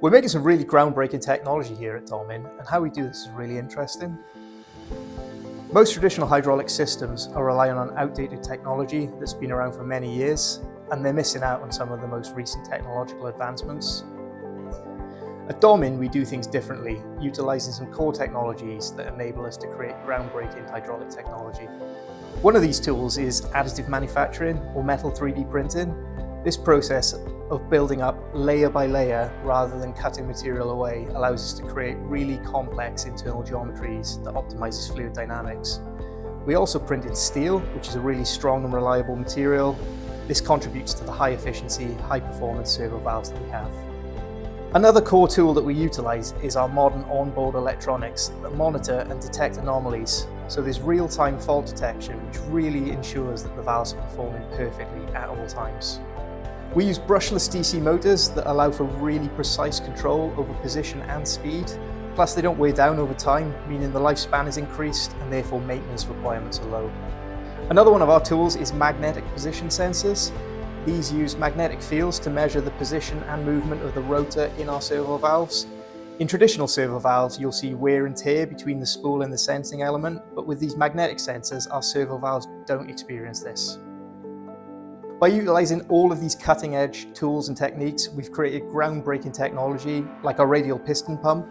We're making some really groundbreaking technology here at Domin, and how we do this is really interesting. Most traditional hydraulic systems are relying on outdated technology that's been around for many years, and they're missing out on some of the most recent technological advancements. At Domin, we do things differently, utilising some core technologies that enable us to create groundbreaking hydraulic technology. One of these tools is additive manufacturing, or metal 3D printing. This process of building up layer by layer rather than cutting material away allows us to create really complex internal geometries that optimizes fluid dynamics. We also print in steel, which is a really strong and reliable material. This contributes to the high efficiency, high performance servo valves that we have. Another core tool that we utilize is our modern onboard electronics that monitor and detect anomalies. So there's real-time fault detection, which really ensures that the valves are performing perfectly at all times. We use brushless DC motors that allow for really precise control over position and speed. Plus they don't wear down over time, meaning the lifespan is increased and therefore maintenance requirements are low. Another one of our tools is magnetic position sensors. These use magnetic fields to measure the position and movement of the rotor in our servo valves. In traditional servo valves, you'll see wear and tear between the spool and the sensing element, but with these magnetic sensors, our servo valves don't experience this. By utilising all of these cutting-edge tools and techniques, we've created groundbreaking technology like our radial piston pump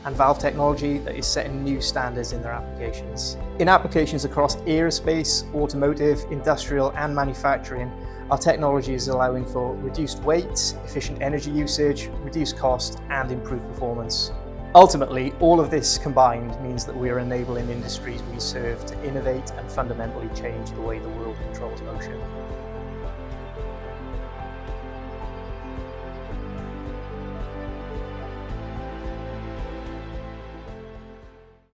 and valve technology that is setting new standards in their applications. In applications across aerospace, automotive, industrial and manufacturing, our technology is allowing for reduced weight, efficient energy usage, reduced cost and improved performance. Ultimately, all of this combined means that we are enabling industries we serve to innovate and fundamentally change the way the world controls motion.